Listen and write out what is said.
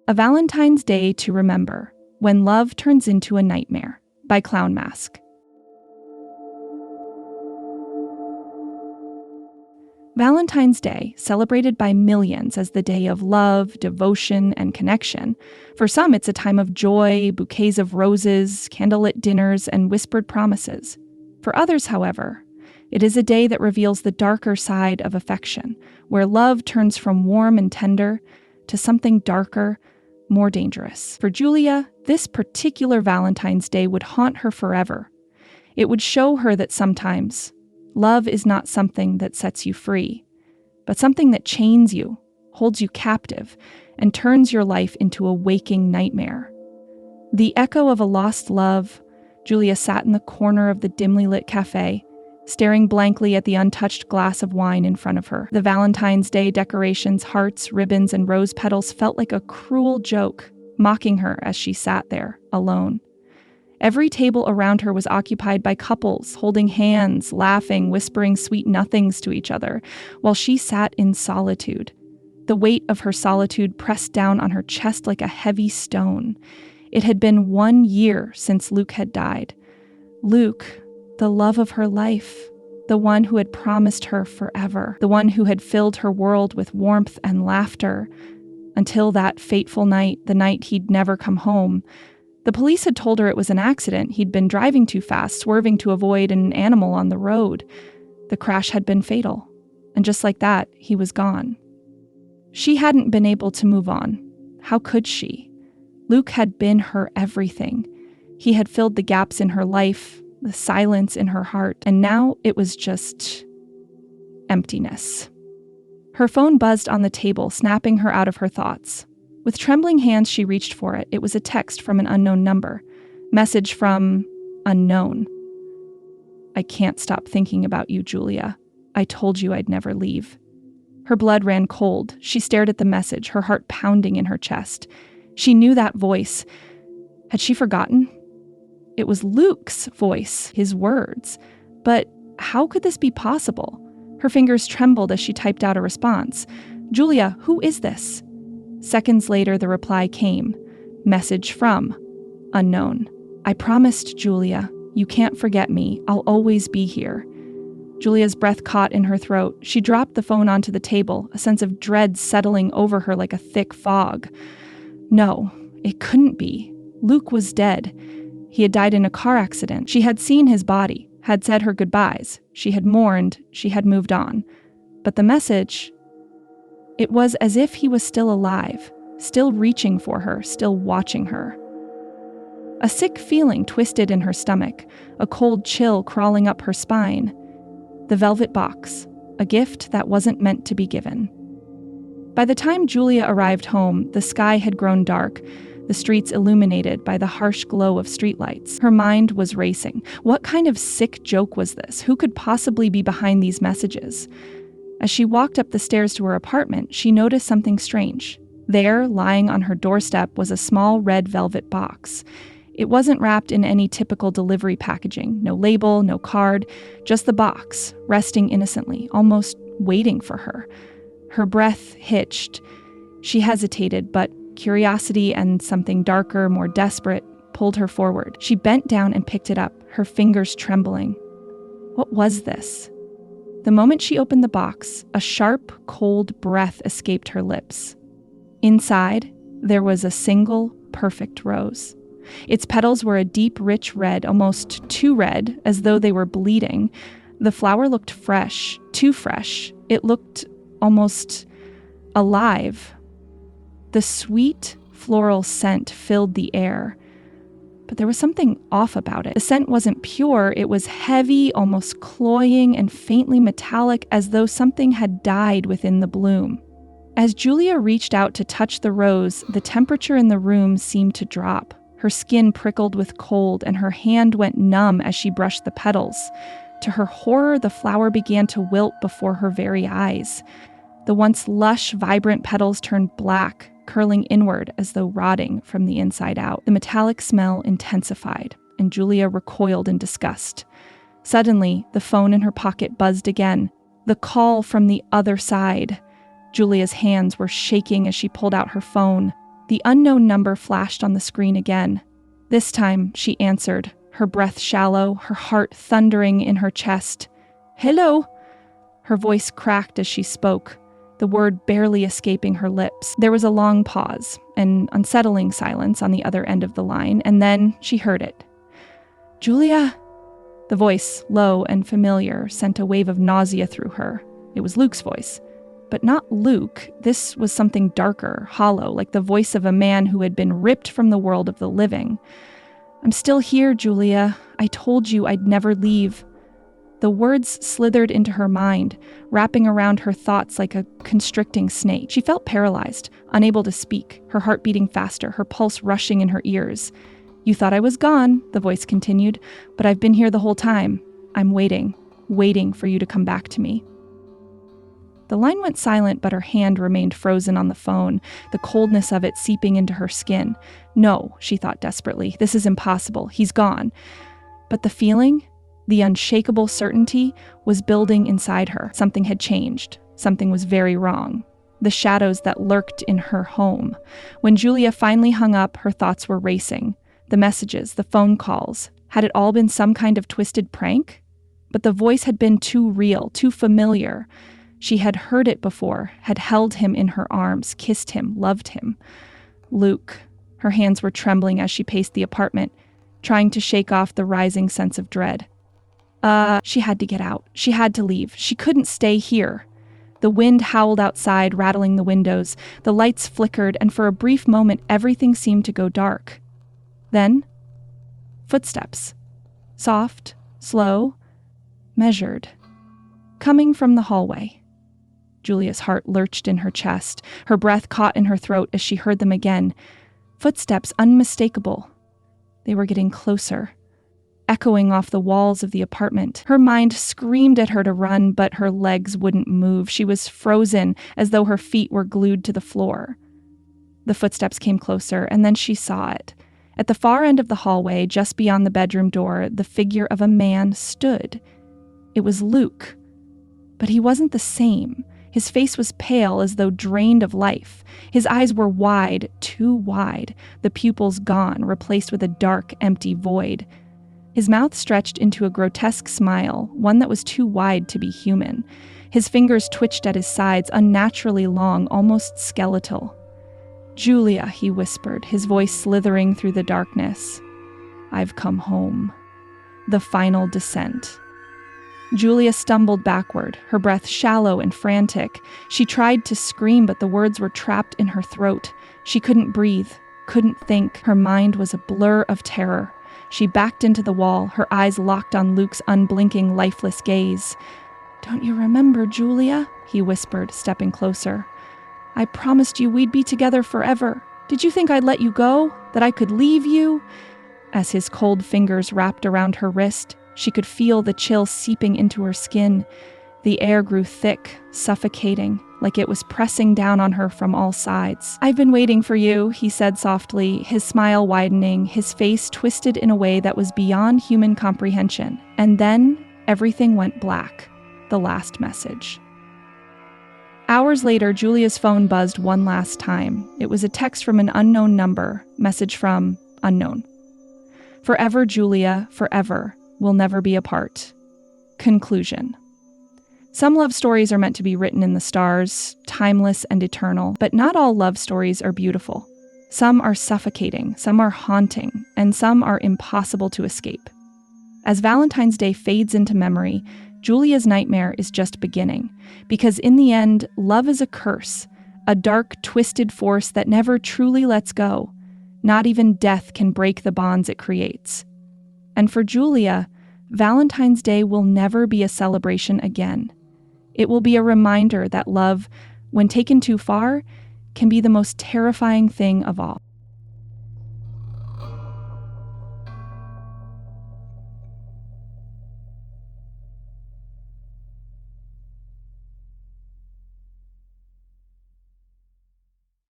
A Valentine's Day to Remember, When Love Turns into a Nightmare, by Clownmask. Valentine's Day, celebrated by millions as the day of love, devotion, and connection. For some, it's a time of joy, bouquets of roses, candlelit dinners, and whispered promises. For others, however, it is a day that reveals the darker side of affection, where love turns from warm and tender to something darker, more dangerous. For Julia, this particular Valentine's Day would haunt her forever. It would show her that sometimes love is not something that sets you free, but something that chains you, holds you captive, and turns your life into a waking nightmare. The echo of a lost love, Julia sat in the corner of the dimly lit cafe, staring blankly at the untouched glass of wine in front of her. The Valentine's Day decorations, hearts, ribbons, and rose petals felt like a cruel joke, mocking her as she sat there, alone. Every table around her was occupied by couples, holding hands, laughing, whispering sweet nothings to each other, while she sat in solitude. The weight of her solitude pressed down on her chest like a heavy stone. It had been 1 year since Luke had died. Luke, the love of her life, the one who had promised her forever, the one who had filled her world with warmth and laughter, until that fateful night, the night he'd never come home. The police had told her it was an accident. He'd been driving too fast, swerving to avoid an animal on the road. The crash had been fatal. And just like that, he was gone. She hadn't been able to move on. How could she? Luke had been her everything. He had filled the gaps in her life, the silence in her heart, and now it was just emptiness. Her phone buzzed on the table, snapping her out of her thoughts. With trembling hands, she reached for it. It was a text from an unknown number. Message from unknown. I can't stop thinking about you, Julia. I told you I'd never leave. Her blood ran cold. She stared at the message, her heart pounding in her chest. She knew that voice. Had she forgotten? It was Luke's voice, his words. But how could this be possible? Her fingers trembled as she typed out a response. Julia, who is this? Seconds later, the reply came. Message from unknown. I promised, Julia. You can't forget me. I'll always be here. Julia's breath caught in her throat. She dropped the phone onto the table, a sense of dread settling over her like a thick fog. No, it couldn't be. Luke was dead. He had died in a car accident. She had seen his body, had said her goodbyes. She had mourned. She had moved on. But the message... It was as if he was still alive, still reaching for her, still watching her. A sick feeling twisted in her stomach, a cold chill crawling up her spine. The velvet box, a gift that wasn't meant to be given. By the time Julia arrived home, the sky had grown dark, the streets illuminated by the harsh glow of streetlights. Her mind was racing. What kind of sick joke was this? Who could possibly be behind these messages? As she walked up the stairs to her apartment, she noticed something strange. There, lying on her doorstep, was a small red velvet box. It wasn't wrapped in any typical delivery packaging. No label, no card, just the box, resting innocently, almost waiting for her. Her breath hitched. She hesitated, but curiosity and something darker, more desperate, pulled her forward. She bent down and picked it up, her fingers trembling. What was this? The moment she opened the box, a sharp, cold breath escaped her lips. Inside, there was a single, perfect rose. Its petals were a deep, rich red, almost too red, as though they were bleeding. The flower looked fresh, too fresh. It looked almost alive. The sweet, floral scent filled the air. But there was something off about it. The scent wasn't pure. It was heavy, almost cloying, and faintly metallic, as though something had died within the bloom. As Julia reached out to touch the rose, the temperature in the room seemed to drop. Her skin prickled with cold, and her hand went numb as she brushed the petals. To her horror, the flower began to wilt before her very eyes. The once lush, vibrant petals turned black, curling inward as though rotting from the inside out. The metallic smell intensified, and Julia recoiled in disgust. Suddenly, the phone in her pocket buzzed again. The call from the other side. Julia's hands were shaking as she pulled out her phone. The unknown number flashed on the screen again. This time, she answered, her breath shallow, her heart thundering in her chest. "Hello?" Her voice cracked as she spoke, the word barely escaping her lips. There was a long pause, an unsettling silence on the other end of the line, and then she heard it. "Julia?" The voice, low and familiar, sent a wave of nausea through her. It was Luke's voice. But not Luke. This was something darker, hollow, like the voice of a man who had been ripped from the world of the living. "I'm still here, Julia. I told you I'd never leave." The words slithered into her mind, wrapping around her thoughts like a constricting snake. She felt paralyzed, unable to speak, her heart beating faster, her pulse rushing in her ears. "You thought I was gone," the voice continued, "but I've been here the whole time. I'm waiting for you to come back to me." The line went silent, but her hand remained frozen on the phone, the coldness of it seeping into her skin. No, she thought desperately, this is impossible. He's gone. But the feeling, the unshakable certainty, was building inside her. Something had changed. Something was very wrong. The shadows that lurked in her home. When Julia finally hung up, her thoughts were racing. The messages, the phone calls. Had it all been some kind of twisted prank? But the voice had been too real, too familiar. She had heard it before, had held him in her arms, kissed him, loved him. Luke. Her hands were trembling as she paced the apartment, trying to shake off the rising sense of dread. She had to get out. She had to leave. She couldn't stay here. The wind howled outside, rattling the windows. The lights flickered, and for a brief moment, everything seemed to go dark. Then, footsteps. Soft, slow, measured. Coming from the hallway. Julia's heart lurched in her chest. Her breath caught in her throat as she heard them again. Footsteps unmistakable. They were getting closer, echoing off the walls of the apartment. Her mind screamed at her to run, but her legs wouldn't move. She was frozen, as though her feet were glued to the floor. The footsteps came closer, and then she saw it. At the far end of the hallway, just beyond the bedroom door, the figure of a man stood. It was Luke. But he wasn't the same. His face was pale, as though drained of life. His eyes were wide, too wide, the pupils gone, replaced with a dark, empty void. His mouth stretched into a grotesque smile, one that was too wide to be human. His fingers twitched at his sides, unnaturally long, almost skeletal. "Julia," he whispered, his voice slithering through the darkness. "I've come home." The final descent. Julia stumbled backward, her breath shallow and frantic. She tried to scream, but the words were trapped in her throat. She couldn't breathe, couldn't think. Her mind was a blur of terror. She backed into the wall, her eyes locked on Luke's unblinking, lifeless gaze. "Don't you remember, Julia?" he whispered, stepping closer. "I promised you we'd be together forever. Did you think I'd let you go? That I could leave you?" As his cold fingers wrapped around her wrist, she could feel the chill seeping into her skin. The air grew thick, suffocating, like it was pressing down on her from all sides. "I've been waiting for you," he said softly, his smile widening, his face twisted in a way that was beyond human comprehension. And then everything went black. The last message. Hours later, Julia's phone buzzed one last time. It was a text from an unknown number, message from unknown. "Forever, Julia, forever. We'll never be apart." Conclusion. Some love stories are meant to be written in the stars, timeless and eternal, but not all love stories are beautiful. Some are suffocating, some are haunting, and some are impossible to escape. As Valentine's Day fades into memory, Julia's nightmare is just beginning, because in the end, love is a curse, a dark, twisted force that never truly lets go. Not even death can break the bonds it creates. And for Julia, Valentine's Day will never be a celebration again. It will be a reminder that love, when taken too far, can be the most terrifying thing of all.